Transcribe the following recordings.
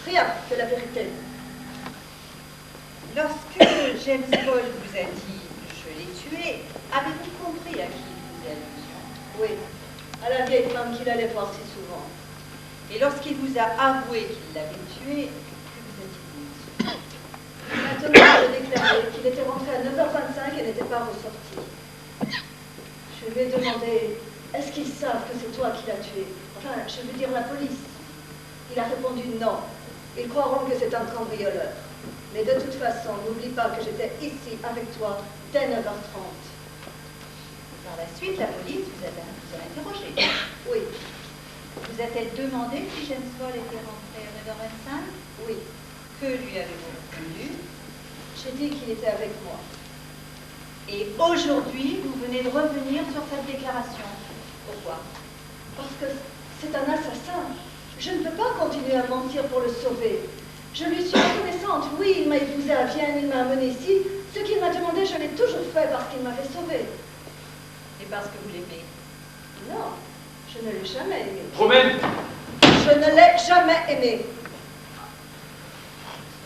Rien que la vérité. Lorsque James Paul vous a dit « je l'ai tué », avez-vous compris à qui il faisait allusion? Oui, à la vieille femme qu'il allait voir si souvent. Et lorsqu'il vous a avoué qu'il l'avait tué, que vous a-t-il dit? Maintenant, il a déclaré qu'il était rentré à 9h25 et n'était pas ressorti. Je lui ai demandé, est-ce qu'ils savent que c'est toi qui l'as tué? Enfin, je veux dire la police. Il a répondu non. Ils croiront que c'est un cambrioleur. Mais de toute façon, n'oublie pas que j'étais ici avec toi dès 9h30. Par la suite, la police vous a interrogé. Oui, Vous a-t-elle demandé si James Paul était rentré à 9h25? oui. Que lui avez-vous répondu? J'ai dit qu'il était avec moi. Et aujourd'hui, vous venez de revenir sur cette déclaration. Pourquoi? Parce que c'est un assassin. Je ne peux pas continuer à mentir pour le sauver. Je lui suis reconnaissante. Oui, il m'a épousée à Vienne, il m'a amenée ici. Ce qu'il m'a demandé, je l'ai toujours fait parce qu'il m'avait sauvée. Et parce que vous l'aimez? Non, je ne l'ai jamais aimé. Romaine! Je ne l'ai jamais aimé.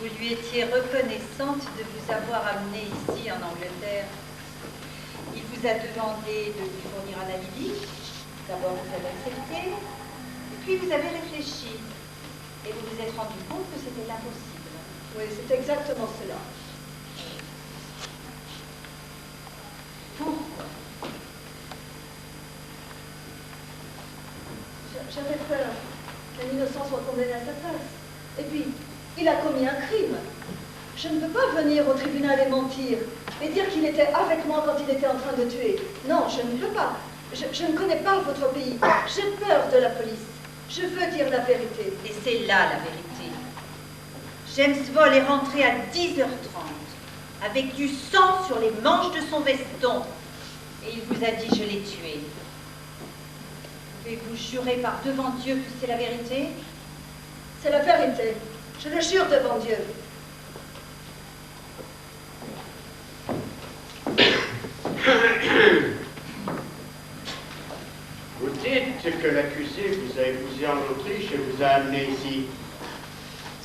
Vous lui étiez reconnaissante de vous avoir amené ici en Angleterre. Il vous a demandé de lui fournir un alibi. D'abord, vous avez accepté, et puis vous avez réfléchi. Et vous vous êtes rendu compte que c'était impossible. Oui, c'est exactement cela. Pourquoi? J'avais peur qu'un innocent soit condamné à sa place. Et puis, il a commis un crime. Je ne peux pas venir au tribunal et mentir, et dire qu'il était avec moi quand il était en train de tuer. Non, je ne peux pas. Je ne connais pas votre pays. J'ai peur de la police. Je veux dire la vérité. Et c'est là la vérité. James Paul est rentré à 10h30, avec du sang sur les manches de son veston. Et il vous a dit « je l'ai tué ». Pouvez-vous jurer par devant Dieu que c'est la vérité? C'est la vérité. Je le jure devant Dieu. Vous dites que l'accusé vous a épousé en Autriche et vous a amené ici.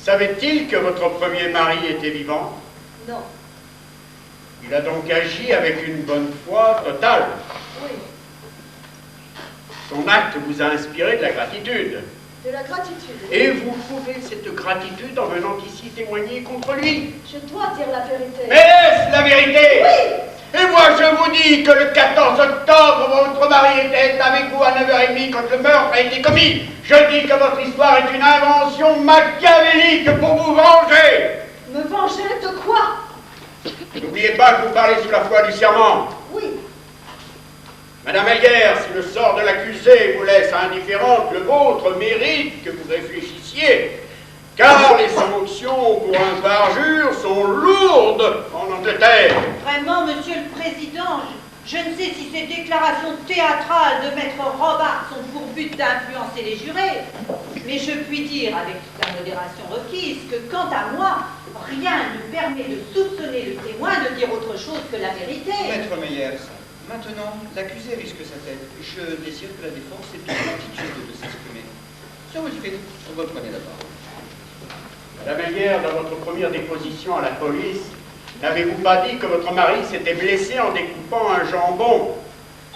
Savait-il que votre premier mari était vivant? Non. Il a donc agi avec une bonne foi totale. Oui. Son acte vous a inspiré de la gratitude. De la gratitude. Et vous prouvez cette gratitude en venant ici témoigner contre lui. Je dois dire la vérité. Mais est-ce la vérité? Oui! Et moi je vous dis que le 14 octobre, votre mari était avec vous à 9h30 quand le meurtre a été commis. Je dis que votre histoire est une invention machiavélique pour vous venger. Me venger de quoi? N'oubliez pas que vous parlez sous la foi du serment. Oui. Madame Elguer, si le sort de l'accusé vous laisse indifférente, le vôtre mérite que vous réfléchissiez, car les sanctions pour un parjure sont lourdes en Angleterre. Vraiment, Monsieur le Président, je ne sais si ces déclarations théâtrales de Maître Robart sont pour but d'influencer les jurés, mais je puis dire, avec toute la modération requise, que quant à moi, rien ne permet de soupçonner le témoin de dire autre chose que la vérité. Maître Meyers, maintenant, l'accusé risque sa tête. Je désire que la défense ait bien l'aptitude de s'exprimer. Sir Wilfrid, reprenez la parole. Madame Elguer, dans votre première déposition à la police, n'avez-vous pas dit que votre mari s'était blessé en découpant un jambon?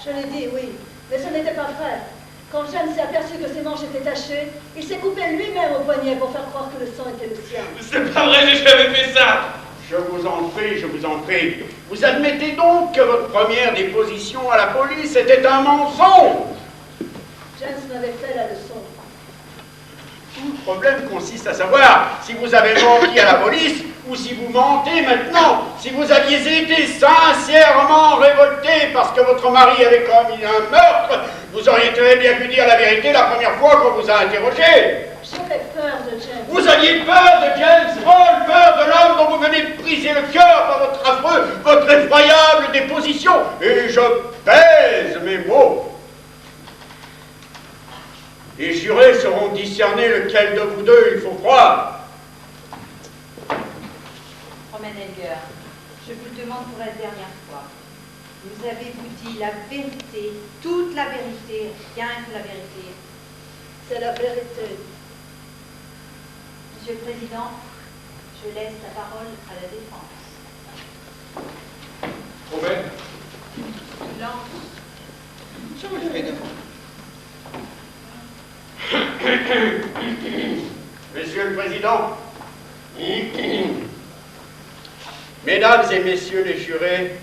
Je l'ai dit, oui. Mais ce n'était pas vrai. Quand James s'est aperçu que ses manches étaient tachées, il s'est coupé lui-même au poignet pour faire croire que le sang était le sien. C'est pas vrai, j'ai jamais fait ça! Je vous en prie, je vous en prie. Vous admettez donc que votre première déposition à la police était un mensonge? James m'avait fait la leçon. Tout le problème consiste à savoir si vous avez menti à la police ou si vous mentez maintenant. Si vous aviez été sincèrement révolté parce que votre mari avait commis un meurtre, vous auriez très bien pu dire la vérité la première fois qu'on vous a interrogé. J'avais peur de James. Vous aviez peur de James Paul, peur de l'homme dont vous venez de briser le cœur par votre affreux, votre effroyable déposition. Et je pèse mes mots. Les jurés sauront discerner lequel de vous deux il faut croire. Romaine Elguer, je vous le demande pour la dernière fois. Nous avez-vous dit la vérité, toute la vérité, rien que la vérité? C'est la vérité. Monsieur le Président, je laisse la parole à la défense. Romaine, Silence. Sir Wilfrid. Monsieur le Président, Mesdames et Messieurs les jurés,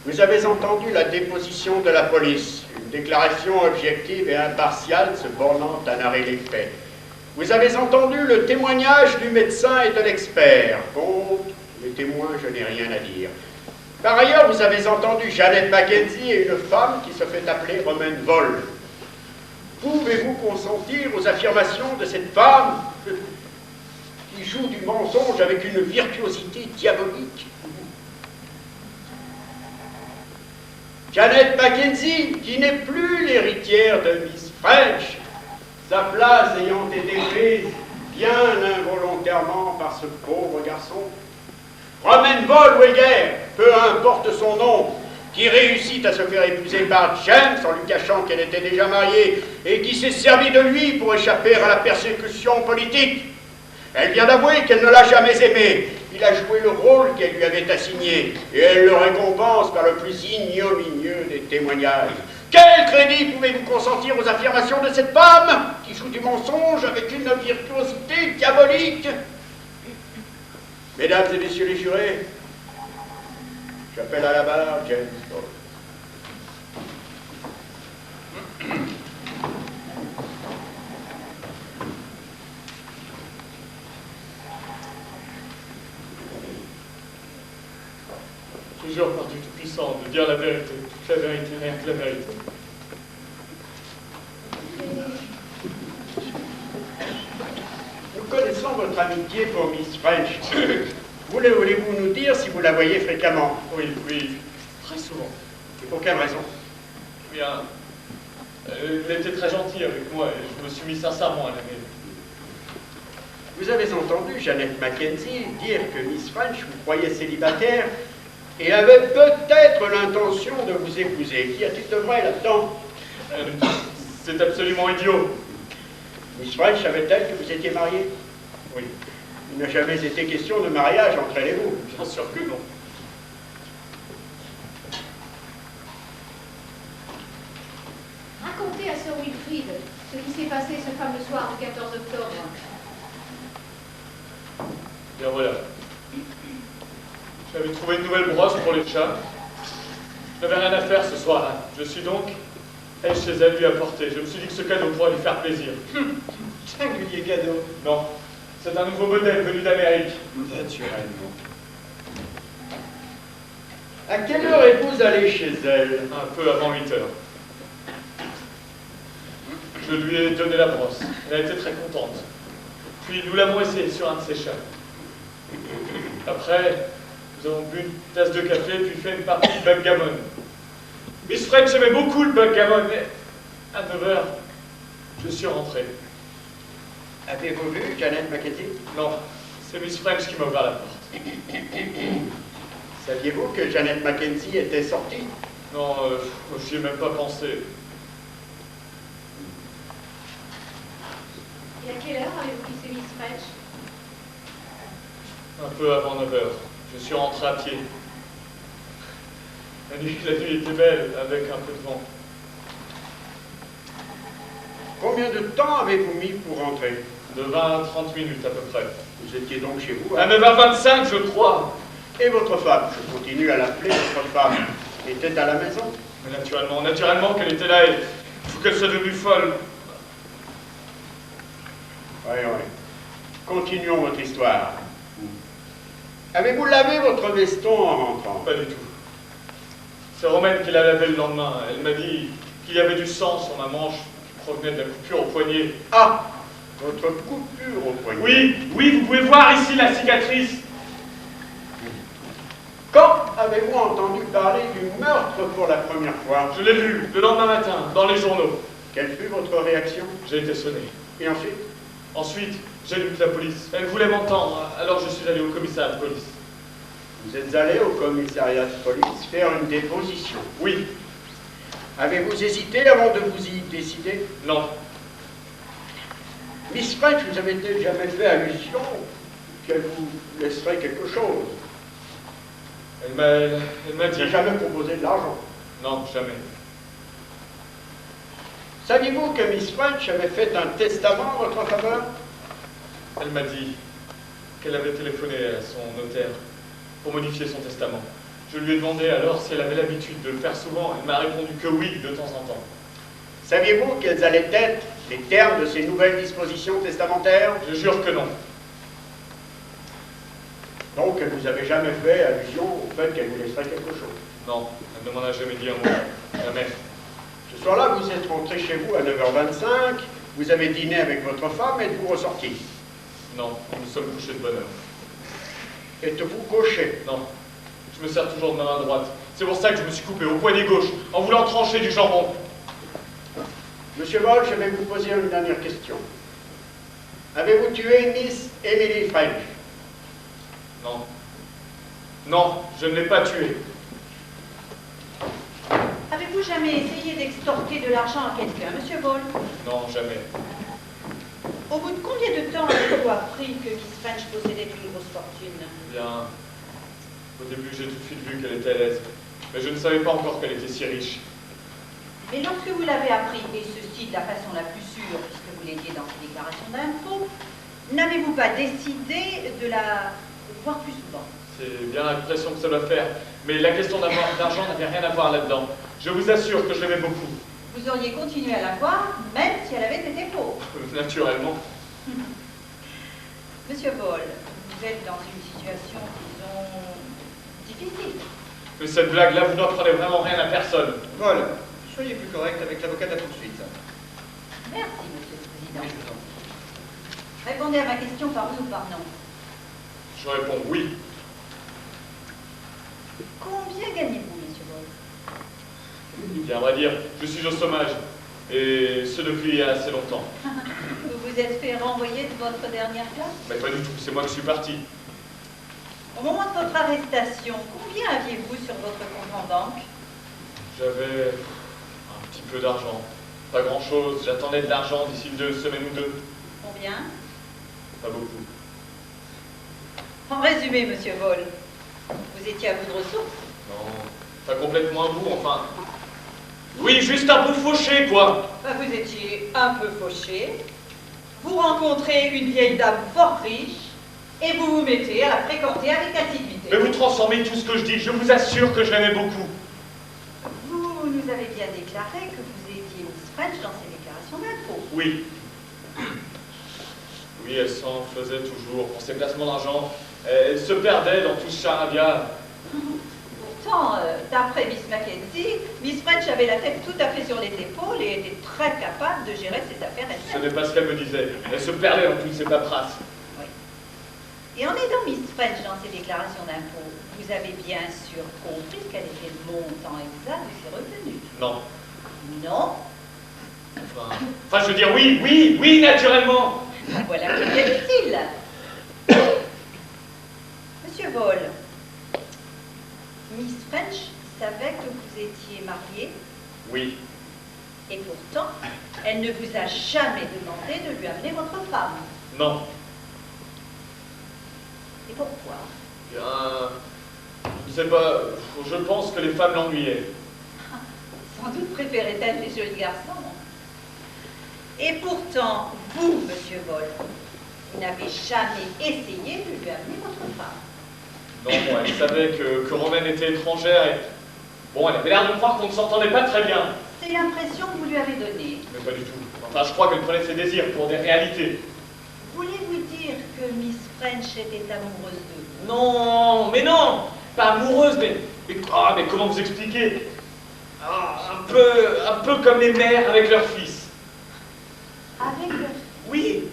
vous avez entendu la déposition de la police, une déclaration objective et impartiale se bornant à narrer les faits. Vous avez entendu le témoignage du médecin et de l'expert. Contre les témoins, je n'ai rien à dire. Par ailleurs, vous avez entendu Jeannette Mackenzie et une femme qui se fait appeler Romaine Vol. Pouvez-vous consentir aux affirmations de cette femme qui joue du mensonge avec une virtuosité diabolique? Jeannette Mackenzie, qui n'est plus l'héritière de Miss French, sa place ayant été prise bien involontairement par ce pauvre garçon. Romaine Wohlweger, peu importe son nom, qui réussit à se faire épouser par James en lui cachant qu'elle était déjà mariée et qui s'est servi de lui pour échapper à la persécution politique. Elle vient d'avouer qu'elle ne l'a jamais aimé. Il a joué le rôle qu'elle lui avait assigné et elle le récompense par le plus ignominieux des témoignages. Quel crédit pouvez-vous consentir aux affirmations de cette femme qui joue du mensonge avec une virtuosité diabolique? Mesdames et Messieurs les jurés, j'appelle à la barre James Bond. je jure par Dieu Tout-Puissant de dire la vérité, toute la vérité, rien que la vérité. Nous connaissons votre amitié pour Miss French. Voulez-vous nous dire si vous la voyez fréquemment? Oui, oui, très souvent. Et pour quelle raison? Bien, elle était très gentille avec moi et je me suis mis sincèrement à l'aimer. Vous avez entendu Jeannette Mackenzie dire que Miss French vous croyait célibataire et avait peut-être l'intention de vous épouser. Qu'y a-t-il de vrai là-dedans? C'est absolument idiot. Miss French savait-elle que vous étiez marié? Oui. Il n'a jamais été question de mariage entre elle et vous. Bien sûr que non. Racontez à Sir Wilfrid ce qui s'est passé ce fameux soir du 14 octobre. Bien voilà. J'avais trouvé une nouvelle brosse pour les chats. Je n'avais rien à faire ce soir-là. Je suis donc allé chez elle lui apporter. Je me suis dit que ce cadeau pourrait lui faire plaisir. Singulier cadeau. Non, c'est un nouveau modèle venu d'Amérique. Naturellement. À quelle heure êtes-vous allé chez elle? Un peu avant 8 heures. Je lui ai donné la brosse. Elle a été très contente. Puis nous l'avons essayé sur un de ses chats. Après, nous avons bu une tasse de café puis fait une partie de backgammon. Miss French aimait beaucoup le backgammon, mais à 9 heures, je suis rentré. Avez-vous vu Jeannette Mackenzie? Non, c'est Miss French qui m'a ouvert la porte. Saviez-vous que Jeannette Mackenzie était sortie? Non, j'y ai même pas pensé. Et à quelle heure avez-vous quitté Miss French? Un peu avant 9 heures. Je suis rentré à pied. La nuit était belle, avec un peu de vent. Combien de temps avez-vous mis pour rentrer? De 20 à 30 minutes à peu près. Vous étiez donc chez vous, À hein? 9h25, je crois. Et votre femme, je continue à l'appeler votre femme, était à la maison? Mais naturellement qu'elle était là et il faut qu'elle soit devenue folle. Oui. Continuons votre histoire. Avez-vous lavé votre veston en rentrant? Pas du tout. C'est Romaine qui l'a lavé le lendemain. Elle m'a dit qu'il y avait du sang sur ma manche qui provenait de la coupure au poignet. Ah! Votre coupure au poignet. Oui, vous pouvez voir ici la cicatrice. Quand avez-vous entendu parler du meurtre pour la première fois? Je l'ai lu le lendemain matin dans les journaux. Quelle fut votre réaction? J'ai été sonné. Et ensuite? Ensuite, j'ai lu la police. Elle voulait m'entendre, alors je suis allé au commissariat de police. Vous êtes allé au commissariat de police faire une déposition? Oui, Avez-vous hésité avant de vous y décider? non. Miss French, vous avez-elle jamais fait allusion qu'elle vous laisserait quelque chose? Elle m'a dit... J'ai jamais proposé de l'argent. Non, jamais. Saviez-vous que Miss French avait fait un testament en votre faveur? Elle m'a dit qu'elle avait téléphoné à son notaire pour modifier son testament. Je lui ai demandé alors si elle avait l'habitude de le faire souvent. Elle m'a répondu que oui, de temps en temps. Saviez-vous quels allaient être les termes de ces nouvelles dispositions testamentaires? Je jure que non. Donc, elle ne vous avait jamais fait allusion au fait qu'elle vous laisserait quelque chose? Non, elle ne m'en a jamais dit un mot. Jamais. Ce soir-là, vous êtes rentré chez vous à 9h25, vous avez dîné avec votre femme, êtes-vous ressorti? Non, nous sommes couchés de bonne heure. Êtes-vous gaucher? Non, je me sers toujours de ma main droite. C'est pour ça que je me suis coupé au poignet gauche, en voulant trancher du jambon. Monsieur Boll, je vais vous poser une dernière question. Avez-vous tué Miss Emily French? Non. Non, je ne l'ai pas tuée. Avez-vous jamais essayé d'extorquer de l'argent à quelqu'un, monsieur Boll? Non, jamais. Au bout de combien de temps avez-vous appris que Miss French possédait une grosse fortune? Bien, au début, j'ai tout de suite vu qu'elle était à l'aise. Mais je ne savais pas encore qu'elle était si riche. Mais lorsque vous l'avez appris, et ceci de la façon la plus sûre, puisque vous l'aidiez dans ses déclarations d'impôts, n'avez-vous pas décidé de la voir plus souvent? C'est bien l'impression que ça doit faire. Mais la question d'argent n'avait rien à voir là-dedans. Je vous assure que je l'aimais beaucoup. Vous auriez continué à la voir, même si elle avait été pauvre. Naturellement. Monsieur Boll, vous êtes dans une situation, disons, difficile. Mais cette blague-là, vous n'apprenez vraiment rien à personne. Vol, soyez plus correct avec l'avocat de la poursuite. Merci, monsieur le Oui, président. je vous en prie. Répondez à ma question par oui ou par non. Je réponds oui. Combien gagnez-vous, monsieur Boll? Bien, on va dire, je suis au chômage. Et ce depuis assez longtemps. Vous vous êtes fait renvoyer de votre dernière classe? Mais pas du tout, c'est moi qui suis parti. Au moment de votre arrestation, combien aviez-vous sur votre compte en banque? J'avais un petit peu d'argent. Pas grand-chose, j'attendais de l'argent d'ici 2 semaines ou 2. Combien? Pas beaucoup. En résumé, monsieur Boll, vous étiez à bout de ressources? Non, pas complètement à bout, enfin. Oui, juste un peu fauché, quoi. Bah, vous étiez un peu fauché. Vous rencontrez une vieille dame fort riche et vous vous mettez à la fréquenter avec assiduité. Mais vous transformez tout ce que je dis, je vous assure que je l'aimais beaucoup. Vous nous avez bien déclaré que vous étiez Miss French dans ces déclarations d'impôts. Oui. Oui, elle s'en faisait toujours. Pour ses placements d'argent, elle se perdait dans tout ce charabia. Pourtant, d'après Miss Mackenzie, Miss French avait la tête tout à fait sur les épaules et était très capable de gérer ses affaires Ce elle-même. n'est pas ce qu'elle me disait. Elle se perdait dans toutes ces paperasses. Oui. Et en aidant Miss French dans ses déclarations d'impôts, vous avez bien sûr compris quel était le montant exact de ses revenus. Non. Non? Enfin, je veux dire, oui, naturellement. Voilà qui est bien utile. Monsieur Boll, Miss French savait que vous étiez marié Oui. et pourtant, elle ne vous a jamais demandé de lui amener votre femme. Non. Et pourquoi? Bien, je ne sais pas, je pense que les femmes l'ennuyaient. Sans doute préférait-elle les jolis garçons. Et pourtant, vous, monsieur Boll, vous n'avez jamais essayé de lui amener votre femme. Non, elle savait que Romaine était étrangère et... Bon, elle avait l'air de croire qu'on ne s'entendait pas très bien. C'est l'impression que vous lui avez donnée. Mais pas du tout. Enfin, je crois qu'elle prenait ses désirs pour des réalités. Voulez-vous dire que Miss French était amoureuse de vous? Non, mais non. Pas amoureuse, mais comment vous expliquer? Un peu comme les mères avec leurs fils. Avec leur... Oui,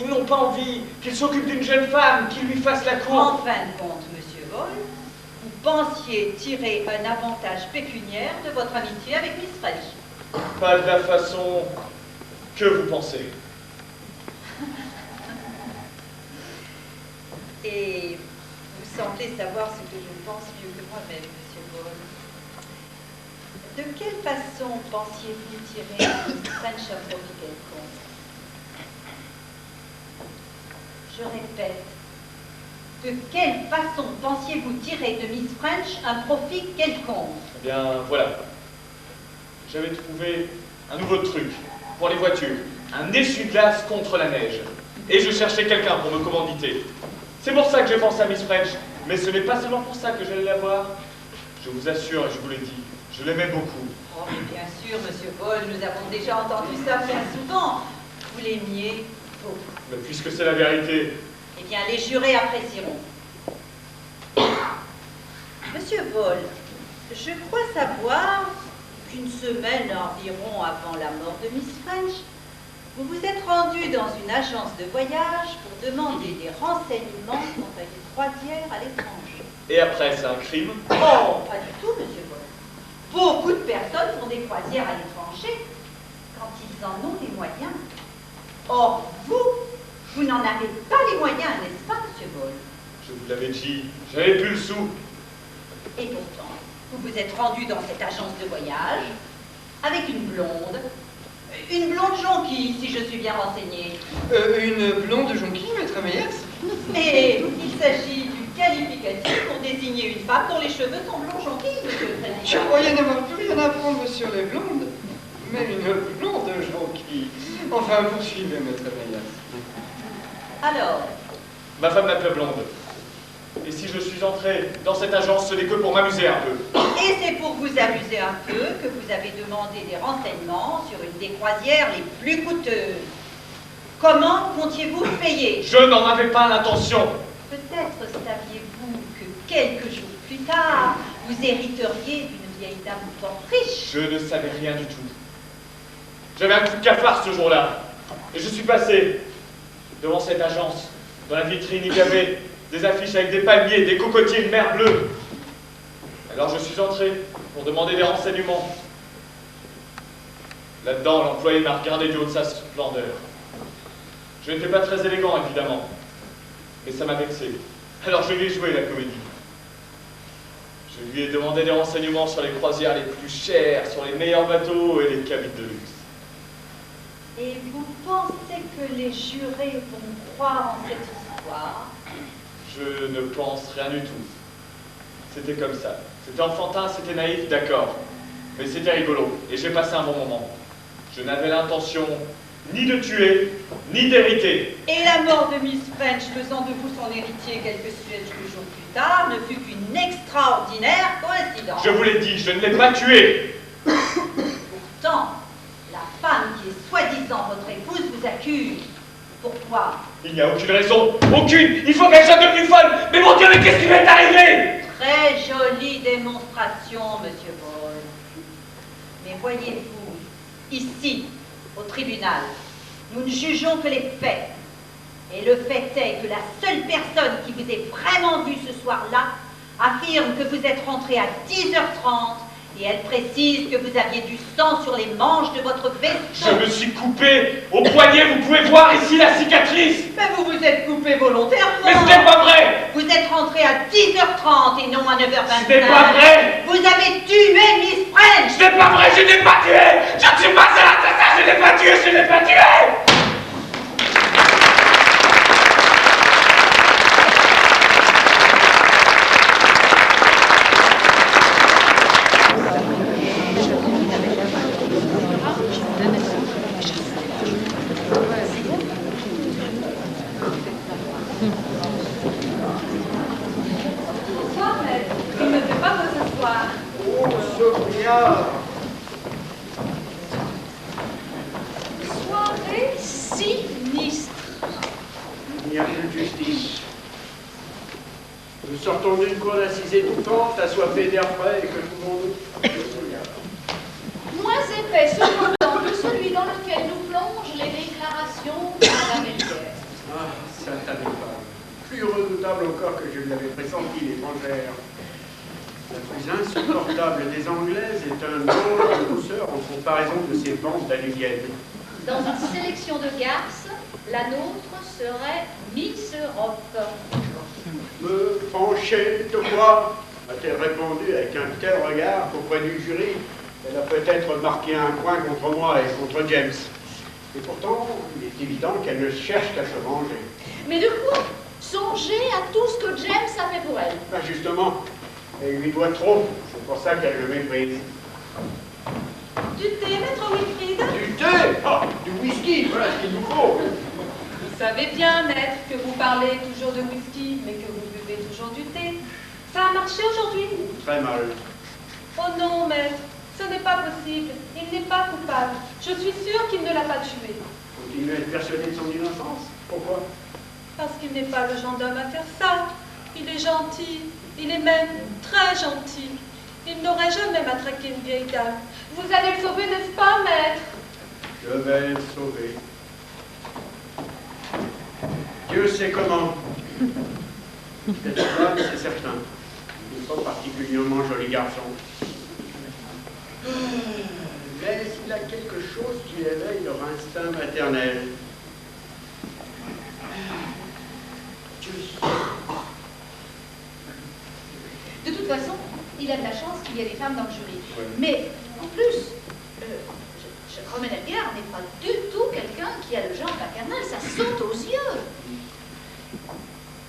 ils n'ont pas envie qu'il s'occupe d'une jeune femme, qu'il lui fasse la cour. En fin de compte, monsieur Boll, vous pensiez tirer un avantage pécuniaire de votre amitié avec Miss French. Pas de la façon que vous pensez. Et vous semblez savoir ce que je pense mieux que moi-même, monsieur Boll. De quelle façon pensiez-vous tirer Miss French un profit quelconque? Je répète, de quelle façon pensiez-vous tirer de Miss French un profit quelconque? Eh bien, voilà. J'avais trouvé un nouveau truc pour les voitures. Un essuie-glace contre la neige. Et je cherchais quelqu'un pour me commanditer. C'est pour ça que j'ai pensé à Miss French. Mais ce n'est pas seulement pour ça que j'allais la voir. Je vous assure, et je vous l'ai dit, je l'aimais beaucoup. Oh, mais bien sûr, Monsieur Paul, nous avons déjà entendu ça bien souvent. Vous l'aimiez beaucoup. Mais puisque c'est la vérité... Eh bien, les jurés apprécieront. Monsieur Paul, je crois savoir qu'une semaine environ avant la mort de Miss French, vous vous êtes rendu dans une agence de voyage pour demander des renseignements quant à une croisière à l'étranger. Et après, c'est un crime? Oh, pas du tout, Monsieur Paul. Beaucoup de personnes font des croisières à l'étranger quand ils en ont les moyens. Or, vous n'en avez pas les moyens, n'est-ce pas, Monsieur Paul? Je vous l'avais dit, j'avais plus le sou. Et pourtant, vous vous êtes rendu dans cette agence de voyage avec une blonde jonquille, si je suis bien renseignée. Une blonde jonquille, maître Meyers? Mais il s'agit du qualificatif pour désigner une femme dont les cheveux sont blonds jonquilles, Monsieur le Je Président. croyais n'avoir plus rien à apprendre sur les blondes. Mais une blonde jonquille. Enfin, poursuivez, maître Meyers. Alors, Ma femme m'appelle Blonde. Et si je suis entré dans cette agence, ce n'est que pour m'amuser un peu. et c'est pour vous amuser un peu que vous avez demandé des renseignements sur une des croisières les plus coûteuses. Comment comptiez-vous payer? Je n'en avais pas l'intention. Peut-être saviez-vous que quelques jours plus tard, vous hériteriez d'une vieille dame fort riche. Je ne savais rien du tout. J'avais un coup de cafard ce jour-là. Et je suis passé devant cette agence. Dans la vitrine, il y avait des affiches avec des palmiers, des cocotiers, une mer bleue. Alors je suis entré pour demander des renseignements. Là-dedans, l'employé m'a regardé du haut de sa splendeur. Je n'étais pas très élégant, évidemment. Mais ça m'a vexé. Alors je lui ai joué la comédie. Je lui ai demandé des renseignements sur les croisières les plus chères, sur les meilleurs bateaux et les cabines de luxe. Et vous pensez que les jurés vont croire en cette histoire? Je ne pense rien du tout. C'était comme ça. C'était enfantin, c'était naïf, d'accord. Mais c'était rigolo, et j'ai passé un bon moment. Je n'avais l'intention ni de tuer, ni d'hériter. Et la mort de Miss French, faisant de vous son héritier quelques jours plus tard, ne fut qu'une extraordinaire coïncidence. Je vous l'ai dit, je ne l'ai pas tué. Pourtant, la femme qui est soi-disant votre épouse vous accuse. Pourquoi? Il n'y a aucune raison, aucune. Il faut qu'elle soit devenue folle. Mais mon Dieu, mais qu'est-ce qui m'est arrivé? Très jolie démonstration, Monsieur Paul. Mais voyez-vous, ici, au tribunal, nous ne jugeons que les faits. Et le fait est que la seule personne qui vous ait vraiment vu ce soir-là affirme que vous êtes rentré à 10h30 et elle précise que vous aviez du sang sur les manches de votre veston. Je me suis coupé au poignet, vous pouvez voir ici la cicatrice. Mais vous vous êtes coupé volontairement. Mais ce n'est pas vrai. Vous êtes rentré à 10h30 et non à 9h25. Ce n'est pas vrai. Vous avez tué Miss French. Ce n'est pas vrai, je n'ai pas tué. Je ne suis pas un assassin, je n'ai pas tué, je n'ai pas tué. Bonsoir, maître. Il ne fait pas beau ce soir. Oh, Sophia! Soirée sinistre. Il n'y a plus de justice. Nous sortons d'une cour d'assises étouffante, assoiffée d'air frais et que tout le monde... Moins épais cependant que celui dans lequel nous plongent les déclarations de Madame Ellière. Ah, satanée femme. Plus redoutable encore que je ne l'avais pressenti, l'étrangère. La plus insupportable des Anglaises est un drôle de douceur en comparaison de ces bandes danubiennes. Dans une sélection de garces, la nôtre serait Miss Europe. Me pencher de quoi? A-t-elle répondu avec un tel regard qu'auprès du jury, elle a peut-être marqué un point contre moi et contre James. Et pourtant, il est évident qu'elle ne cherche qu'à se venger. Mais de quoi Ben justement, elle lui doit trop. C'est pour ça qu'elle le méprise. Du thé, maître Wilfrid? Du thé? Oh, du whisky, voilà ce qu'il nous faut. Vous savez bien, maître, que vous parlez toujours de whisky, mais que vous buvez toujours du thé. Ça a marché aujourd'hui? Très mal. Oh non, maître, ce n'est pas possible. Il n'est pas coupable. Je suis sûre qu'il ne l'a pas tué. Continuez à être persuadé de son innocence. Pourquoi? Parce qu'il n'est pas le genre d'homme à faire ça. Il est gentil. Il est même très gentil. Il n'aurait jamais matraqué une vieille dame. Vous allez le sauver, n'est-ce pas, maître? Je vais le sauver. Dieu sait comment. Cette femme, c'est certain. Il n'est pas particulièrement joli garçon. Mais il a quelque chose qui éveille leur instinct maternel. Dieu sait. De toute façon, il a de la chance qu'il y ait des femmes dans le jury. Ouais. Mais, en plus, Romain Elgar n'est pas du tout quelqu'un qui a le genre paternel, ça saute aux yeux.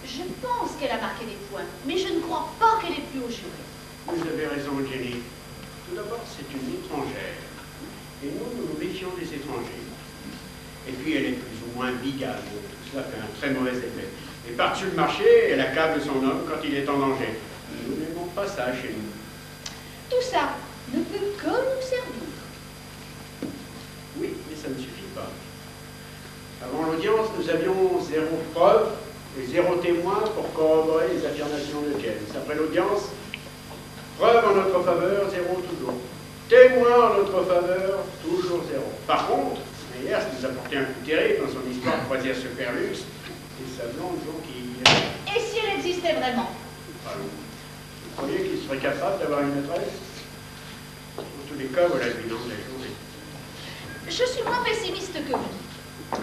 Je pense qu'elle a marqué des points, mais je ne crois pas qu'elle ait plu au jury. Vous avez raison, Jenny. Tout d'abord, c'est une étrangère. Et nous, nous nous méfions des étrangers. Et puis, elle est plus ou moins bigale. Tout cela fait un très mauvais effet. Et par-dessus le marché, elle accable son homme quand il est en danger. Nous n'aimons pas ça chez nous. Tout ça ne peut que nous servir. Oui, mais ça ne suffit pas. Avant l'audience, nous avions 0 preuve et 0 témoin pour corroborer les affirmations de James. Après l'audience, preuve en notre faveur, 0 toujours. Témoin en notre faveur, toujours 0. Par contre, Meyers nous a porté un coup terrible dans son histoire de croisière Superlux et sa blonde jonquille. Et si elle existait vraiment? Allons. Vous croyez qu'il serait capable d'avoir une maîtresse? En tous les cas, voilà le bilan de la journée. Je suis moins pessimiste que vous.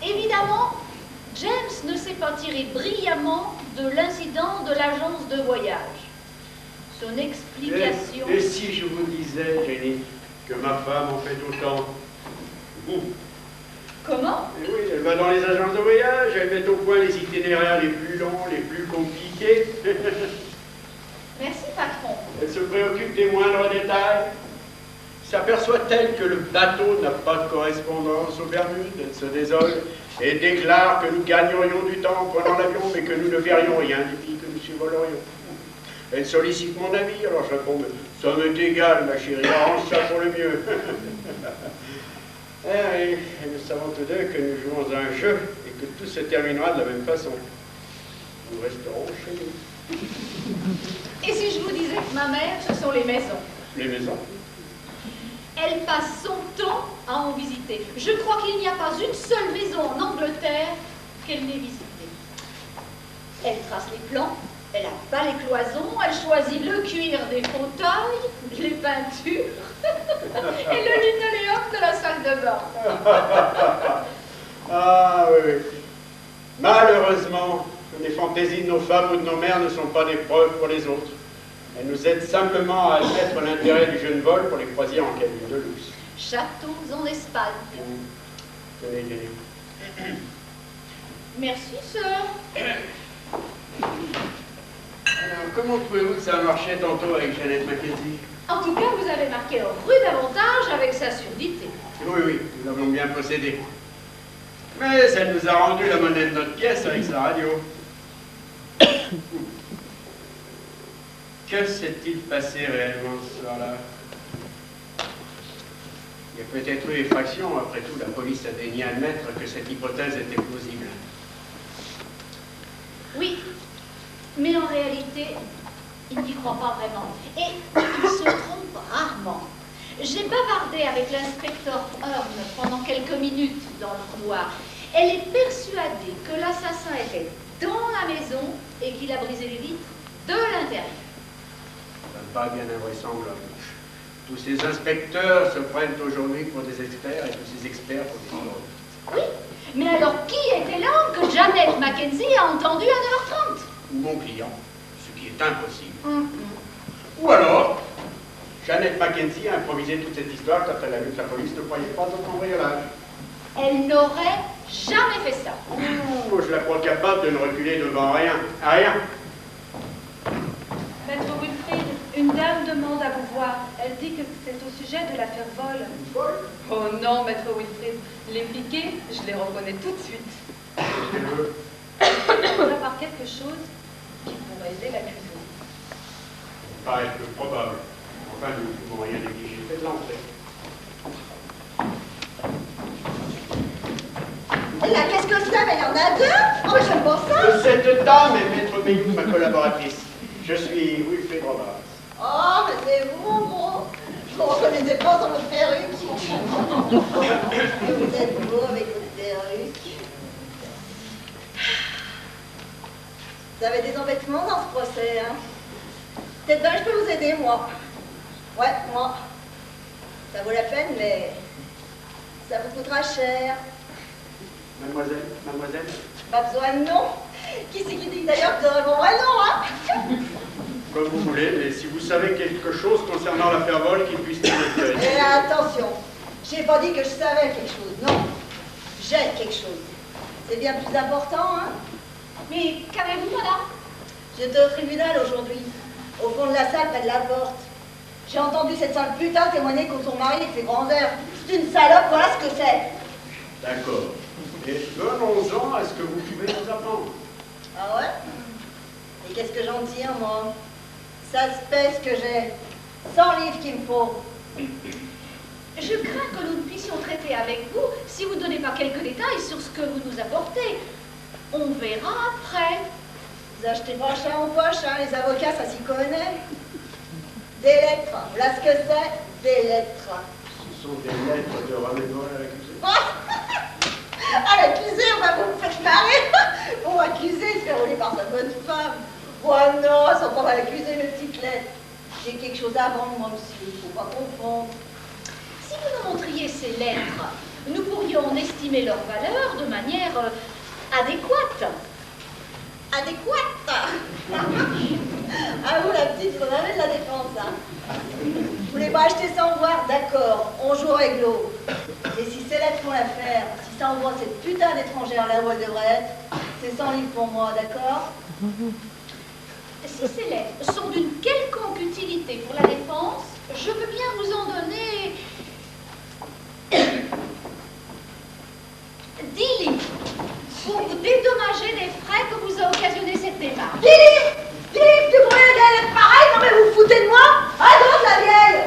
Évidemment, James ne s'est pas tiré brillamment de l'incident de l'agence de voyage. Son explication... Et si je vous disais, Jenny, que ma femme en fait autant? Comment? Et oui, elle va dans les agences de voyage, elle met au point les itinéraires les plus longs, les plus compliqués. Merci, patron. Elle se préoccupe des moindres détails. S'aperçoit-elle que le bateau n'a pas de correspondance aux Bermudes? Elle se désole et déclare que nous gagnerions du temps en prenant l'avion, mais que nous ne verrions rien du pays que nous survolerions. Elle sollicite mon avis, alors je réponds, ça m'est égal, ma chérie, arrange ça pour le mieux. Et nous savons tous deux que nous jouons à un jeu et que tout se terminera de la même façon. Nous resterons chez nous. Et si je vous disais que ma mère, ce sont les maisons? Les maisons. Elle passe son temps à en visiter. Je crois qu'il n'y a pas une seule maison en Angleterre qu'elle n'ait visitée. Elle trace les plans, elle abat les cloisons, elle choisit le cuir des fauteuils, les peintures et le linoléum de la salle de bain. Ah oui, oui. Malheureusement, les fantaisies de nos femmes ou de nos mères ne sont pas des preuves pour les autres. Elles nous aident simplement à admettre l'intérêt du jeune vol pour les croisières en cabine de luxe. Châteaux en Espagne. Tenez, tenez. Merci, sœur. Alors, comment trouvez-vous que ça a marché tantôt avec Jeannette Mackenzie? En tout cas, vous avez marqué un rude avantage avec sa surdité. Oui, oui, nous avons bien procédé. Mais elle nous a rendu la monnaie de notre pièce avec sa radio. Que s'est-il passé réellement ce soir-là? Il y a peut-être eu effraction. Après tout, la police a daigné admettre que cette hypothèse était plausible. Oui, mais en réalité, il n'y croit pas vraiment. Et il se trompe rarement. J'ai bavardé avec l'inspecteur Hearn pendant quelques minutes dans le couloir. Elle est persuadée que l'assassin était dans la maison et qu'il a brisé les vitres de l'intérieur. Ça me paraît bien invraisemblable. Tous ces inspecteurs se prennent aujourd'hui pour des experts et tous ces experts pour des idiots. Oui, mais alors qui était l'homme que Jeannette Mackenzie a entendu à 9h30? Mon client, ce qui est impossible. Ou alors, Jeannette Mackenzie a improvisé toute cette histoire quand elle a vu que la police ne croyait pas au cambriolage. Elle n'aurait jamais fait ça. Moi, je la crois capable de ne reculer devant rien. À rien. dame demande à vous voir. Elle dit que c'est au sujet de l'affaire vol. Vol? Oh non, maître Wilfrid. Les piquets, je les reconnais tout de suite. On va par quelque chose qui pourrait aider l'accusé. Paraît peu probable. Enfin, nous ne pouvons rien négliger. Faites l'entrée. Là, qu'est-ce que c'est? Mais il y en a deux? Oh, mais j'aime pas ça! Cette dame est Maître Mayou, ma collaboratrice. Je suis Wilfrid Roberts. Oh, mais c'est vous, mon gros! Je vous reconnaissais pas dans votre perruque. Vous êtes beau avec votre perruque. Vous avez des embêtements dans ce procès, hein? Peut-être bien que je peux vous aider, moi. Ouais, moi. Ça vaut la peine, mais ça vous coûtera cher. Mademoiselle? Pas besoin de nom. Qui c'est qui dit d'ailleurs que vous aurez mon vrai nom, hein? Comme vous voulez, mais si vous savez quelque chose concernant l'affaire vol qui puisse nous intéresser. Et attention, j'ai pas dit que je savais quelque chose, non. J'ai quelque chose. C'est bien plus important, hein? Mais qu'avez-vous, madame? J'étais au tribunal aujourd'hui, au fond de la salle, près de la porte. J'ai entendu cette sale putain témoigner contre son mari et ses grands airs. C'est une salope, voilà ce que c'est. D'accord. Et venons-en à ce que vous pouvez nous apprendre. Ah ouais? Et qu'est-ce que j'en tire, moi? Ça se pèse que j'ai 100 livres qu'il me faut. Je crains que nous ne puissions traiter avec vous si vous ne donnez pas quelques détails sur ce que vous nous apportez. On verra après. Vous achetez pas chat en poche, hein, les avocats, ça s'y connaît. Des lettres, voilà ce que c'est, des lettres. Ce sont des lettres de ramènement à l'accusé. À l'accusé, vous me faites marrer. Bon, accusé, se faire rouler par sa bonne femme. Oh non, elles sont pas mal accusées, mes petites lettres. J'ai quelque chose à vendre, moi aussi, il faut pas confondre. Si vous nous montriez ces lettres, nous pourrions en estimer leur valeur de manière adéquate. Adéquate. Ah vous, la petite, vous en avez de la défense, hein. Vous voulez pas acheter sans voir? D'accord, on joue réglo. Et si ces lettres font l'affaire, si ça envoie cette putain d'étrangère là où elle devrait être, c'est 100 livres pour moi, d'accord? Si ces lettres sont d'une quelconque utilité pour la défense, je veux bien vous en donner 10 livres pour vous dédommager des frais que vous a occasionné cette démarche. 10 livres! 10 livres, tu pourrais des lettres pareilles? Non mais vous vous foutez de moi? Ah non, la vieille!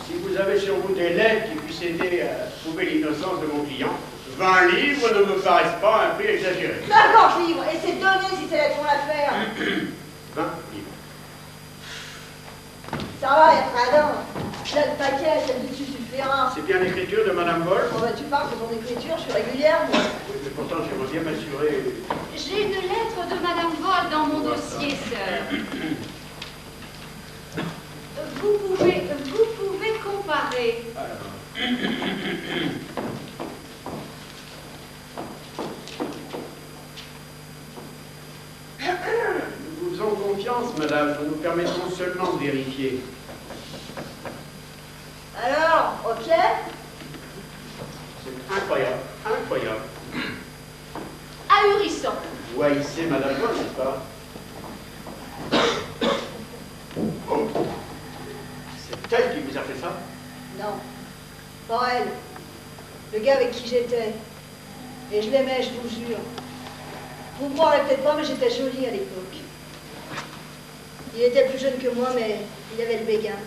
Si vous avez sur vous des lettres qui puissent aider à prouver l'innocence de mon client, 20 livres ne me paraissent pas un prix exagéré. 50 livres, et c'est donné si ces lettres font l'affaire. 20 livres. Ça va, il y a pas d'un. Là, le paquet, celle du dessus suffira. C'est bien l'écriture de Madame Vol? Oh bah tu parles de ton écriture, je suis régulière, moi. Oui, mais pourtant j'aimerais bien m'assurer. J'ai une lettre de Madame Vol dans mon dossier, sœur. Vous pouvez comparer. Nous vous faisons confiance, madame. Nous nous permettrons seulement de vérifier. Alors, ok? C'est incroyable, incroyable. Ahurissant. Vous haïssez Madame Vol, n'est-ce pas? Oh. C'est elle qui vous a fait ça? Non, pas elle. Le gars avec qui j'étais. Et je l'aimais, je vous jure. Vous me croirez peut-être pas, mais j'étais jolie à l'époque. Il était plus jeune que moi, mais il avait le béguin.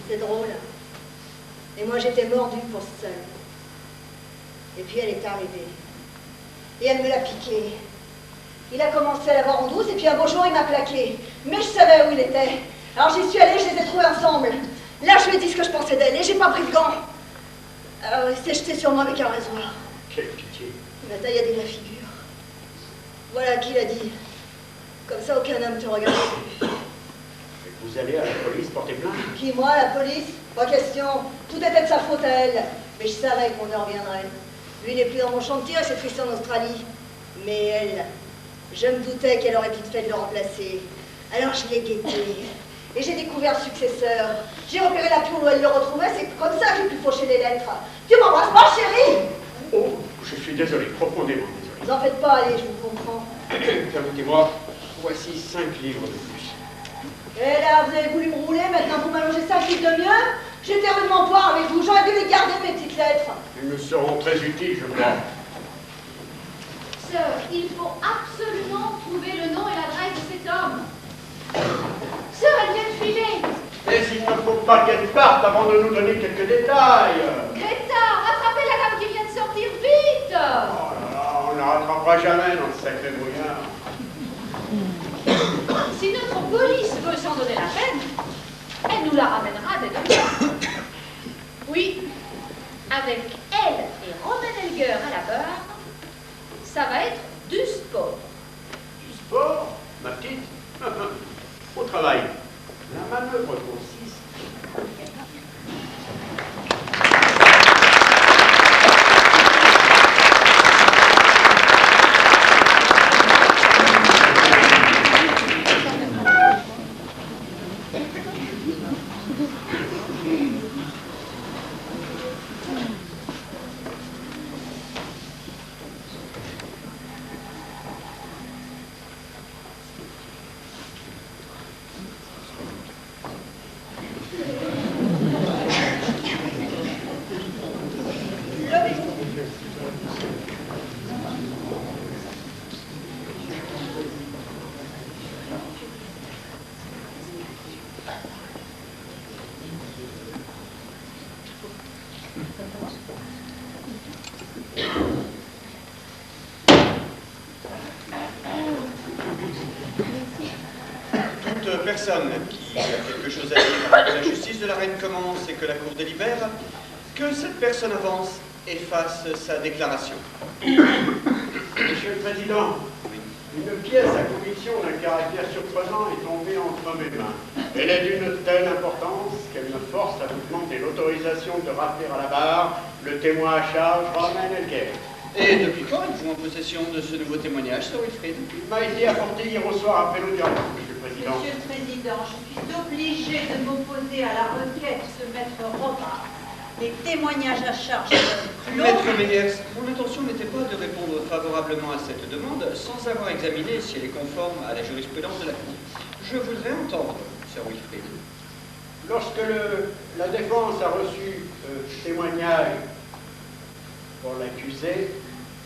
C'est drôle. Et moi, j'étais mordue pour ce seul. Et puis, elle est arrivée. Et elle me l'a piqué. Il a commencé à l'avoir en douce, et puis un beau jour, il m'a plaqué. Mais je savais où il était. Alors, j'y suis allée, je les ai trouvés ensemble. Là, je lui ai dit ce que je pensais d'elle, et j'ai pas pris de gants. Alors, il s'est jeté sur moi avec un rasoir. Quelle pitié. Il m'a tailladé la figure. Voilà qui l'a dit. Comme ça, aucun homme te regarde plus. Vous allez à la police porter plainte? Qui, moi, la police? Pas question. Tout était de sa faute à elle. Mais je savais qu'on en reviendrait. Lui, il n'est plus dans mon champ de tir, il s'est tristé en Australie. Mais elle, je me doutais qu'elle aurait vite fait de le remplacer. Alors je l'ai guetté. Et j'ai découvert le successeur. J'ai repéré la tour où elle le retrouvait, c'est comme ça que j'ai pu faucher les lettres. Tu m'embrasses pas, chérie? Oh, je suis désolé, profondément désolé. Vous en faites pas, allez, je vous comprends. Permettez-moi, voici 5 livres de plus. Et là, vous avez voulu me rouler, maintenant vous m'allongez 5 litres de mieux. J'étais rudement poire avec vous, j'aurais dû les garder, mes petites lettres. Ils me seront très utiles, je crois. Sœur, il faut absolument trouver le nom et l'adresse de cet homme. Sœur, elle vient de filer. Mais il ne faut pas qu'elle parte avant de nous donner quelques détails. Greta, rattrapez la dame qui vient de sortir, vite. Oh là là, on ne la rattrapera jamais dans le sacré brouillard. Si notre police veut s'en donner la peine, elle nous la ramènera dès demain. Oui, avec elle et Romain Elger à la barre, ça va être du sport. Du sport, ma petite. Au travail. La manœuvre consiste. Toute personne qui a quelque chose à dire avant que la justice de la reine commence et que la cour délibère, que cette personne avance et fasse sa déclaration. Monsieur le Président, une pièce à conviction d'un caractère surprenant est tombée entre mes mains. Elle est d'une telle importance qu'elle me force à vous demander l'autorisation de rappeler à la barre le témoin à charge, Romain Elger. Et depuis quand êtes-vous en possession de ce nouveau témoignage, Sir Wilfrid? Il m'a été apporté hier au soir après l'audience, Monsieur le Président. Monsieur le Président, je suis obligé de m'opposer à la requête de Maître Robart. Les témoignages à charge clos. Maître Meyers, mon intention n'était pas de répondre favorablement à cette demande sans avoir examiné si elle est conforme à la jurisprudence de la Cour. Je voudrais entendre, Sir Wilfrid. Lorsque la défense a reçu témoignage pour l'accusé,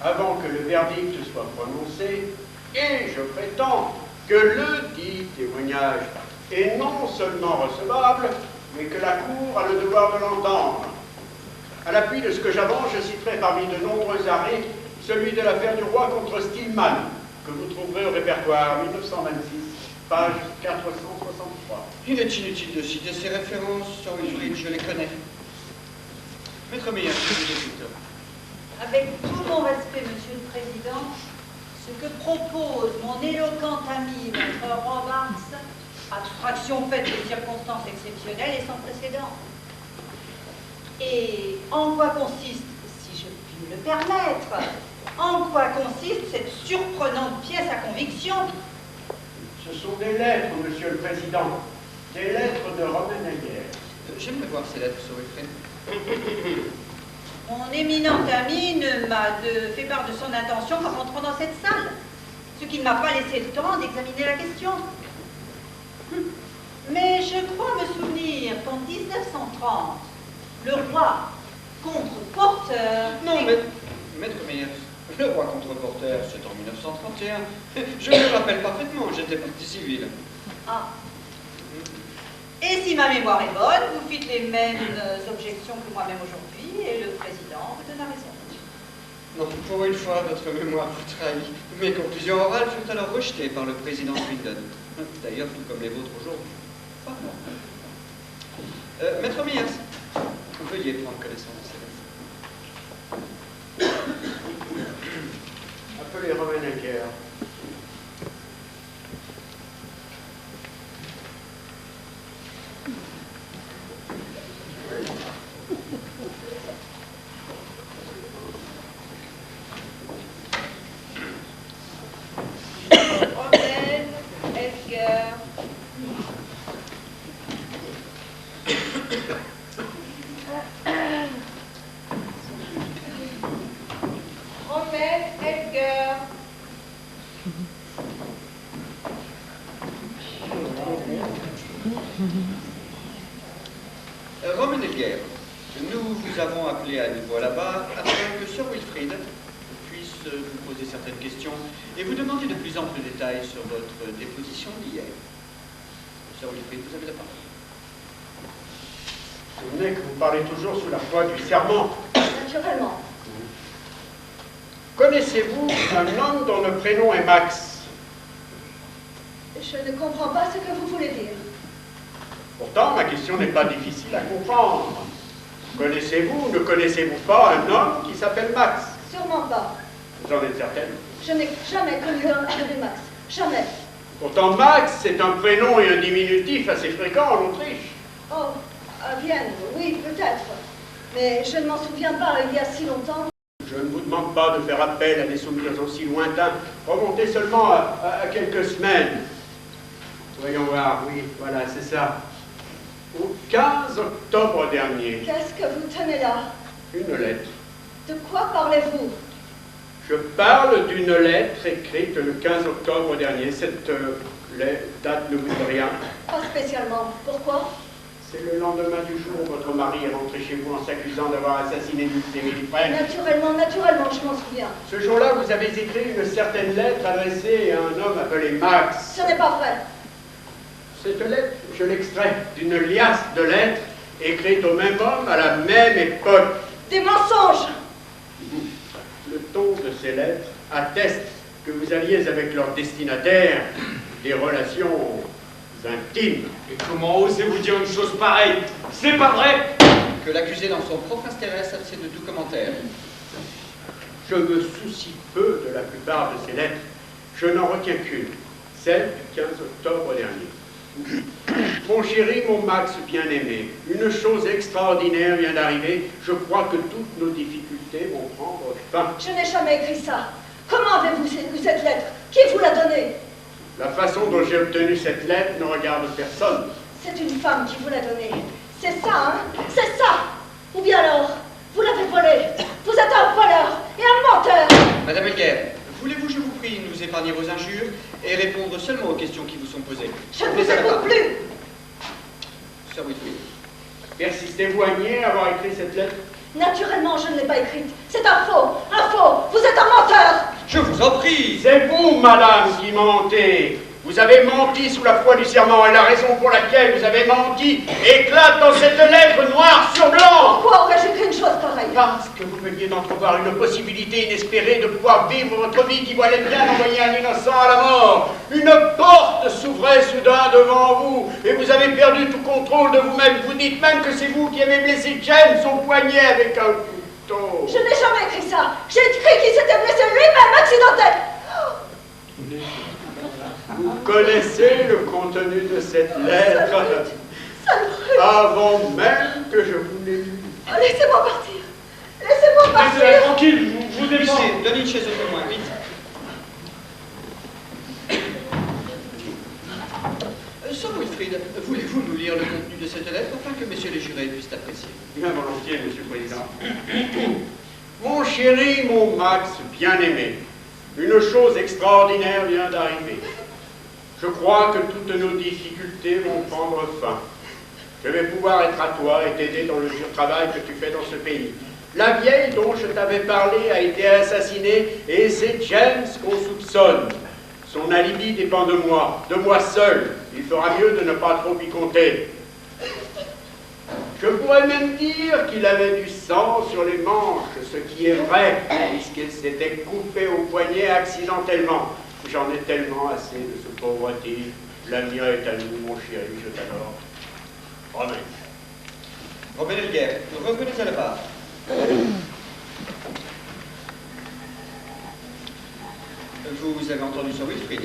avant que le verdict soit prononcé, et je prétends que le dit témoignage est non seulement recevable, mais que la Cour a le devoir de l'entendre. À l'appui de ce que j'avance, je citerai parmi de nombreux arrêts celui de l'affaire du roi contre Stillman, que vous trouverez au répertoire 1926, page 463. Il est inutile de citer ces références, Sir Wilfrid, je les connais. Maître Meyers, je vous écoute. Avec tout mon respect, Monsieur le Président, ce que propose mon éloquent ami, Maître Robarts, abstraction faite de circonstances exceptionnelles et sans précédent. Et en quoi consiste, si je puis me le permettre, en quoi consiste cette surprenante pièce à conviction? Ce sont des lettres, Monsieur le Président, des lettres de Romain Elger. J'aimerais voir ces lettres, Sir Wilfrid. Mon éminent ami ne m'a fait part de son intention qu'en rentrant dans cette salle, ce qui ne m'a pas laissé le temps d'examiner la question. Mais je crois me souvenir qu'en 1930, le roi contre Porter... Non, mais, Maître Meyers, le roi contre Porter, c'est en 1931. Je me rappelle parfaitement, j'étais partie civile. Ah. Et si ma mémoire est bonne, vous fîtes les mêmes objections que moi-même aujourd'hui, et le président vous donne raison. Non, pour une fois, votre mémoire vous trahit. Mes conclusions orales furent alors rejetées par le président Swindon. D'ailleurs, tout comme les vôtres aujourd'hui. Pardon. Maître Meyers, veuillez prendre connaissance de ces lettres. Appelez Romain Elger. Romain Elger. Romain Elger. Romain Elguer, nous vous avons appelé à nouveau là-bas afin que Sir Wilfrid puisse vous poser certaines questions et vous demander de plus amples détails sur votre déposition d'hier. Sir Wilfrid, vous avez la parole. Ce n'est que vous parlez toujours sous la foi du serment. Naturellement. Connaissez-vous un homme dont le prénom est Max? Je ne comprends pas ce que vous voulez dire. Pourtant, ma question n'est pas difficile à comprendre. Connaissez-vous ou ne connaissez-vous pas un homme qui s'appelle Max? Sûrement pas. Vous en êtes certaine? Je n'ai jamais connu l'homme appelé Max. Jamais. Pourtant, Max, c'est un prénom et un diminutif assez fréquents en Autriche. Oh, à Vienne, oui, peut-être. Mais je ne m'en souviens pas il y a si longtemps. Je ne vous demande pas de faire appel à des souvenirs aussi lointains. Remontez seulement à quelques semaines. Voyons voir, oui, voilà, c'est ça. Au 15 octobre dernier. Qu'est-ce que vous tenez là? Une lettre. De quoi parlez-vous? Je parle d'une lettre écrite le 15 octobre dernier. Cette date ne vous dit rien. Pas spécialement. Pourquoi? C'est le lendemain du jour où votre mari est rentré chez vous en s'accusant d'avoir assassiné Émilie Frank. Naturellement, je m'en souviens. Ce jour-là, vous avez écrit une certaine lettre adressée à un homme appelé Max. Ce n'est pas vrai. Cette lettre, je l'extrais d'une liasse de lettres écrites au même homme à la même époque. Des mensonges! Le ton de ces lettres atteste que vous aviez avec leur destinataire des relations intimes. Et comment osez-vous dire une chose pareille? C'est pas vrai! Que l'accusé dans son propre intérêt s'abstienne de tout commentaire. Je me soucie peu de la plupart de ces lettres. Je n'en retiens qu'une, celle du 15 octobre dernier. Mon chéri, mon Max bien-aimé, une chose extraordinaire vient d'arriver. Je crois que toutes nos difficultés vont prendre fin. Je n'ai jamais écrit ça. Comment avez-vous eu cette lettre? Qui vous l'a donnée? La façon dont j'ai obtenu cette lettre ne regarde personne. C'est une femme qui vous l'a donnée. C'est ça, hein? C'est ça! Ou bien alors, vous l'avez volée. Vous êtes un voleur et un menteur. Madame Elguer, voulez-vous, je vous prie, nous épargner vos injures et répondre seulement aux questions qui vous sont posées? Je ne vous écoute plus. Sir Wilfrid. Persistez-vous à nier avoir écrit cette lettre? Naturellement, je ne l'ai pas écrite. C'est un faux. Un faux. Vous êtes un menteur. Je vous en prie. C'est vous, madame, qui mentez. Vous avez menti sous la foi du serment, et la raison pour laquelle vous avez menti éclate dans cette lettre noire sur blanc. Pourquoi aurais-je écrit une chose pareille? Parce que vous veniez d'entrevoir une possibilité inespérée de pouvoir vivre votre vie qui valait bien d'envoyer un innocent à la mort. Une porte s'ouvrait soudain devant vous, et vous avez perdu tout contrôle de vous-même. Vous dites même que c'est vous qui avez blessé James au poignet avec un couteau. Je n'ai jamais écrit ça. J'ai écrit qu'il s'était blessé lui-même accidentel. Vous connaissez le contenu de cette lettre Ça me brûle. avant même que je vous l'ai lu. Oh, laissez-moi partir. Laissez-moi partir. Laissez-la tranquille, vous défendez. Huissier, donnez une chaise au témoin, vite. Sir Wilfrid, voulez-vous nous lire le contenu de cette lettre afin que messieurs les jurés puissent apprécier? Bien volontiers, Monsieur le Président. Mon chéri, mon Max bien-aimé, une chose extraordinaire vient d'arriver. Je crois que toutes nos difficultés vont prendre fin. Je vais pouvoir être à toi et t'aider dans le dur travail que tu fais dans ce pays. La vieille dont je t'avais parlé a été assassinée et c'est James qu'on soupçonne. Son alibi dépend de moi seul. Il fera mieux de ne pas trop y compter. Je pourrais même dire qu'il avait du sang sur les manches, ce qui est vrai, puisqu'il s'était coupé au poignet accidentellement. J'en ai tellement assez de ce pauvre type. L'avenir est à nous, mon chéri, je t'adore. Romain. Romain Elguer, revenez à la barre. Vous avez entendu Sir Wilfrid.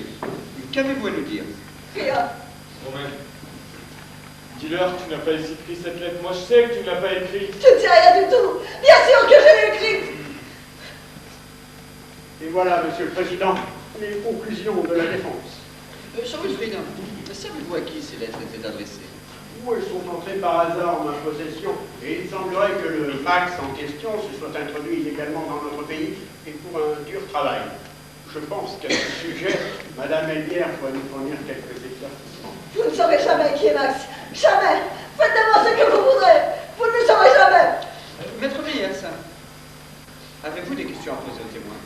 Qu'avez-vous à nous dire? Rien. Romain, dis-leur que tu n'as pas écrit cette lettre. Moi, je sais que tu ne l'as pas écrite. Je ne sais rien du tout. Bien sûr que je l'ai écrite. Et voilà, Monsieur le Président, les conclusions de la défense. Sir Wilfrid, savez-vous à qui ces lettres étaient adressées? Où elles sont entrées par hasard en ma possession, et il semblerait que le Max en question se soit introduit illégalement dans notre pays, et pour un dur travail. Je pense qu'à ce sujet, Madame Elguer pourrait nous fournir quelques éclaircissements. Vous ne saurez jamais qui est Max. Jamais. Faites de moi ce que vous voudrez. Vous ne le saurez jamais. Maître Méliès, avez-vous des questions à poser aux témoins?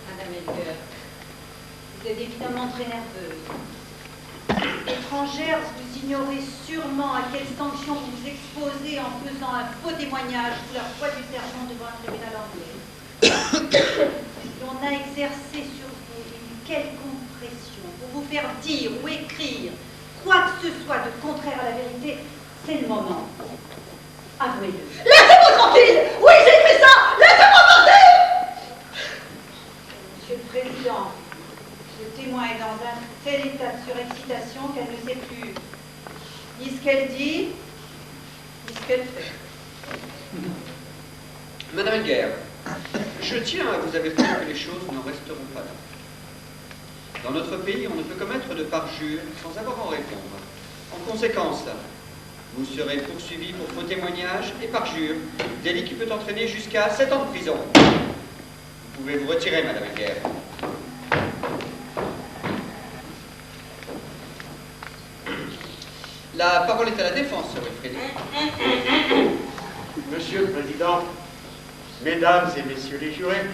Madame Elger, vous êtes évidemment très nerveuse. Étrangère, vous ignorez sûrement à quelles sanctions vous vous exposez en faisant un faux témoignage sous la foi du sergent devant un tribunal anglais. On a exercé sur vous une quelconque pression pour vous faire dire ou écrire quoi que ce soit de contraire à la vérité, c'est le moment. Avouez-le. Laissez-moi tranquille. Oui, j'ai fait ça. Laissez-moi partir. Monsieur le Président, le témoin est dans un tel état de surexcitation qu'elle ne sait plus ni ce qu'elle dit, ni ce qu'elle fait. Madame Elger, je tiens à vous avertir que les choses n'en resteront pas là. Dans notre pays, on ne peut commettre de parjure sans avoir à en répondre. En conséquence, vous serez poursuivi pour faux témoignage et parjure, délit qui peut entraîner jusqu'à 7 ans de prison. Vous pouvez vous retirer, Madame Elger. La parole est à la défense, Sir Wilfrid. Monsieur le Président, Mesdames et Messieurs les jurés,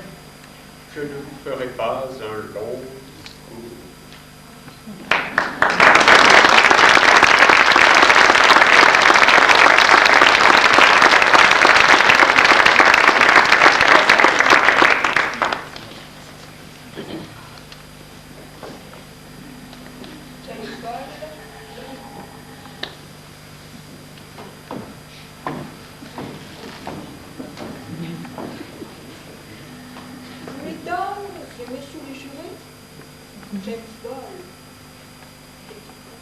je ne vous ferai pas un long discours. James Ball.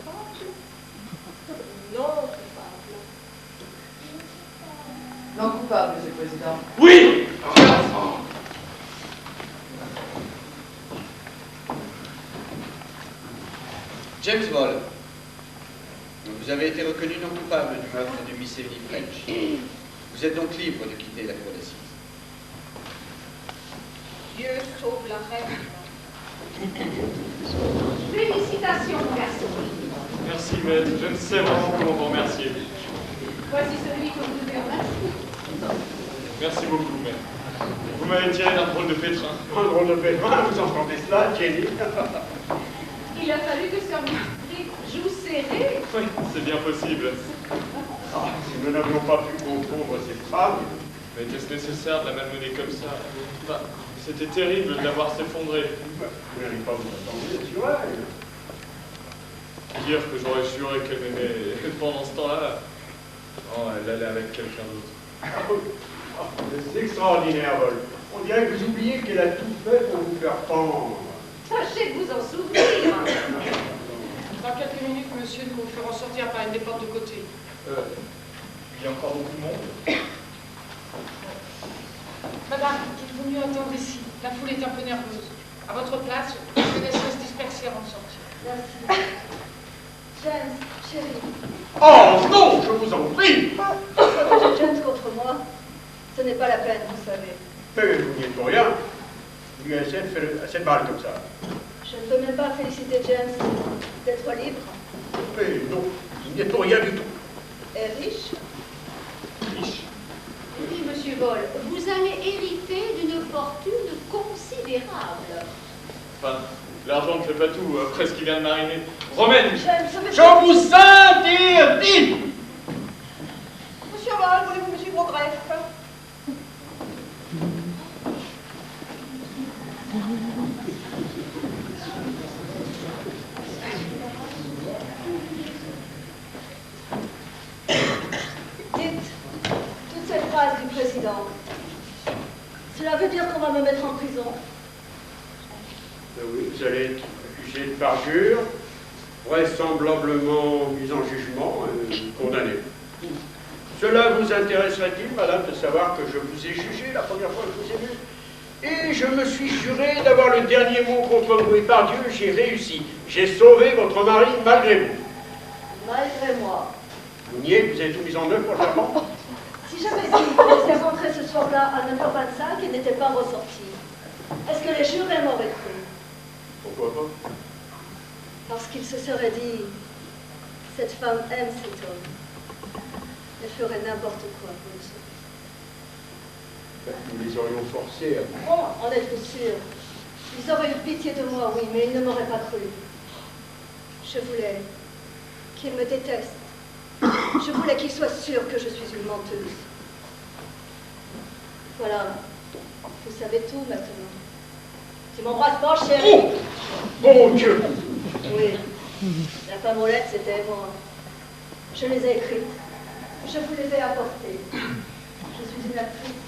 Coupable? Non coupable. Non coupable, Monsieur le Président. Oui! James Ball, vous avez été reconnu non coupable du meurtre de Miss Emily French. Vous êtes donc libre de quitter la cour d'assises. Dieu sauve la reine. Félicitations, mon garçon. Merci, maître. Je ne sais vraiment comment vous remercier. Voici celui que vous devez remercier. Merci beaucoup, maître. Vous m'avez tiré d'un drôle de pétrin. Un drôle de pétrin, vous entendez cela, Jenny? Il a fallu que Sir Wilfrid joue serré. Oui, c'est bien possible. Ah, si nous n'avions pas pu confondre ces femmes. Mais était-ce nécessaire de la malmener comme ça? Enfin, c'était terrible de la voir s'effondrer. Vous n'allez pas vous attendre sur elle. Dire que j'aurais juré qu'elle m'aimait pendant ce temps-là. Oh, elle allait avec quelqu'un d'autre. C'est extraordinaire, Vol. On dirait que vous oubliez qu'elle a tout fait pour vous faire pendre. Tâchez de vous en souvenir. Dans quelques minutes, monsieur, nous vous ferons sortir par une des portes de côté. Il y a encore beaucoup de monde. Madame, il vaut mieux attendre ici. La foule est un peu nerveuse. À votre place, je vous laisserai se disperser avant de sortir. Merci. James, chérie. Oh non, je vous en prie. J'ai James contre moi. Ce n'est pas la peine, vous savez. Mais vous n'y êtes pour rien. Lui a cette balle comme ça. Je ne peux même pas féliciter James d'être libre Mais non, vous n'y êtes pour rien du tout. et riche. Riche. Oui, monsieur Vol, vous allez hériter d'une fortune considérable. Enfin, l'argent ne fait pas tout, après ce qui vient de m'arriver. Romaine! James, ça fait... Je vous interdis. Monsieur Val, voulez-vous me suivre au greffe? Dites, toute cette phrase du président, cela veut dire qu'on va me mettre en prison. Oui, vous allez être jugé de parjure, vraisemblablement mis en jugement et condamné. Cela vous intéresserait-il, madame, de savoir que je vous ai jugé la première fois que je vous ai vu? Et je me suis juré d'avoir le dernier mot contre vous, et par Dieu, j'ai réussi. J'ai sauvé votre mari malgré vous. Malgré moi. Vous niez que vous avez tout mis en œuvre pour le faire rendre? Si j'avais dit qu'il était rentré ce soir-là à 9h25 et n'était pas ressorti, est-ce que les jurés m'auraient cru? Pourquoi pas? Parce qu'ils se seraient dit, Cette femme aime cet homme. Elle ferait n'importe quoi pour le sauver. Nous les aurions forcés à... Oh, en êtes-vous sûr? Ils auraient eu pitié de moi, oui, mais ils ne m'auraient pas cru. Je voulais qu'ils me détestent. Je voulais qu'ils soient sûrs que je suis une menteuse. Voilà. Vous savez tout maintenant. Tu m'embrasses pas, chérie? Oh, mon Dieu! Oui. La femme aux lettres, c'était moi. Je les ai écrites. Je vous les ai apportées. Je suis une actrice.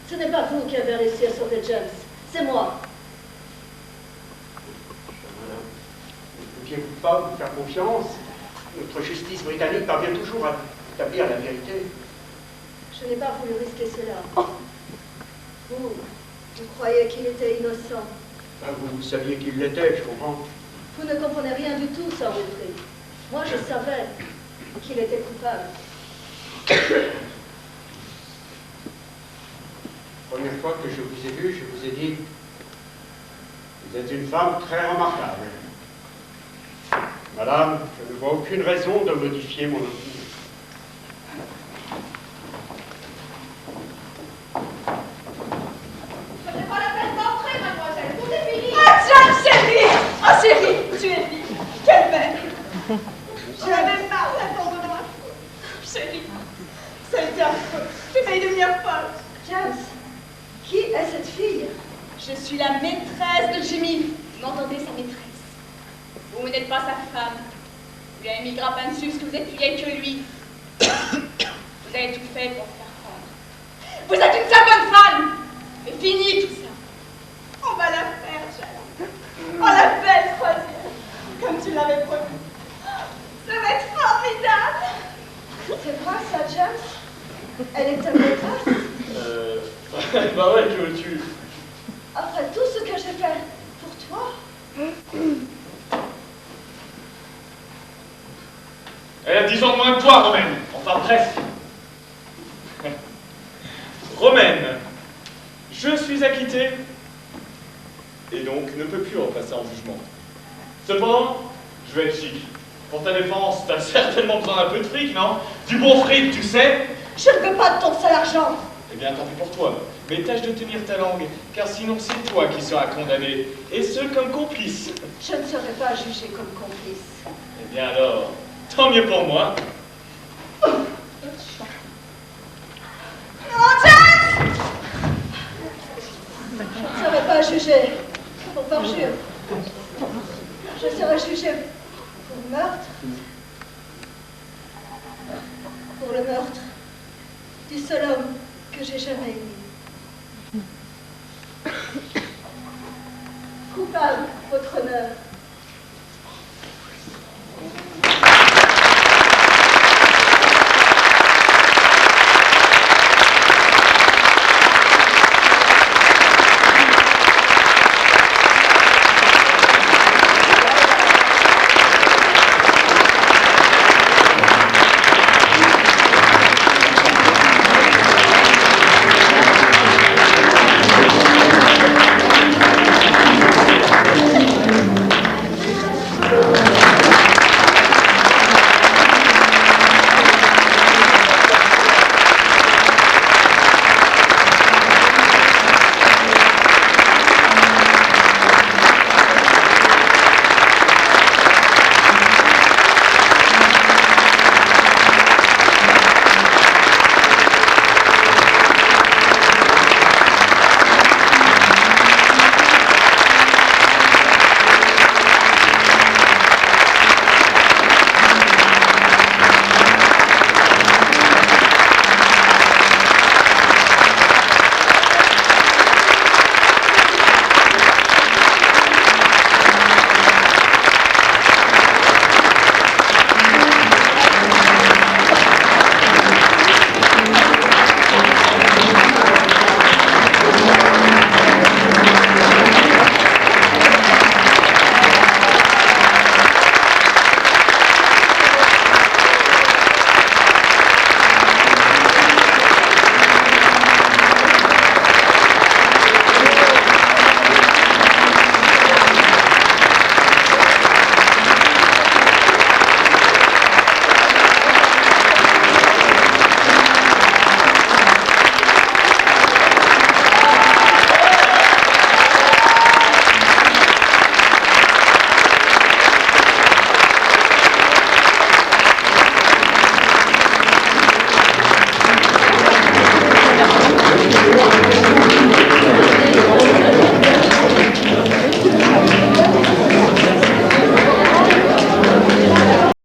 Ce n'est pas vous qui avez réussi à sauver James. C'est moi. Ne pouviez-vous pas vous faire confiance? Notre justice britannique parvient toujours à établir la vérité. Je n'ai pas voulu risquer cela. Vous croyez qu'il était innocent. Ah, vous saviez qu'il l'était, je comprends. Vous ne comprenez rien du tout, Sir Wilfrid. Moi, je savais qu'il était coupable. La première fois que je vous ai vu, je vous ai dit, vous êtes une femme très remarquable. Madame, je ne vois aucune raison de modifier mon opinion. Ce n'est pas la peine d'entrer, mademoiselle. Tout est fini. Ah, James, chérie! Ah, chérie, tu es vive. Quelle belle! Je l'avais marre d'attendre dans la foule. Chérie, ça a été affreux. J'ai failli devenir folle. James, qui est cette fille? Je suis la maîtresse de Jimmy. Vous m'entendez, sa maîtresse? Vous n'êtes pas sa femme. Vous lui avez mis grappin dessus parce que vous êtes plus vieille que lui. Vous avez tout fait pour se faire prendre. Vous êtes une très bonne femme. Mais fini tout ça. On va la faire, James. Oh, la belle croisière. Comme tu l'avais promis. Ça va être formidable. C'est vrai, ça, James? Elle est ta maîtresse? Bah ouais, que veux-tu? Après tout ce que j'ai fait pour toi? Elle a 10 ans de moins que toi, Romaine. Enfin, presque. Romaine, je suis acquitté et donc ne peux plus repasser en jugement. Cependant, je vais être chic. Pour ta défense, t'as certainement besoin d'un peu de fric, non? Du bon fric, tu sais? Je ne veux pas de ton sale argent. Eh bien, tant pis pour toi. Mais tâche de tenir ta langue, car sinon c'est toi qui seras condamné, et ce comme complice. Je ne serai pas jugée comme complice. Eh bien alors, tant mieux pour moi. Je ne serai pas jugée pour parjure. Je serai jugée pour meurtre. Pour le meurtre du seul homme que j'ai jamais aimé. Coupable, votre honneur.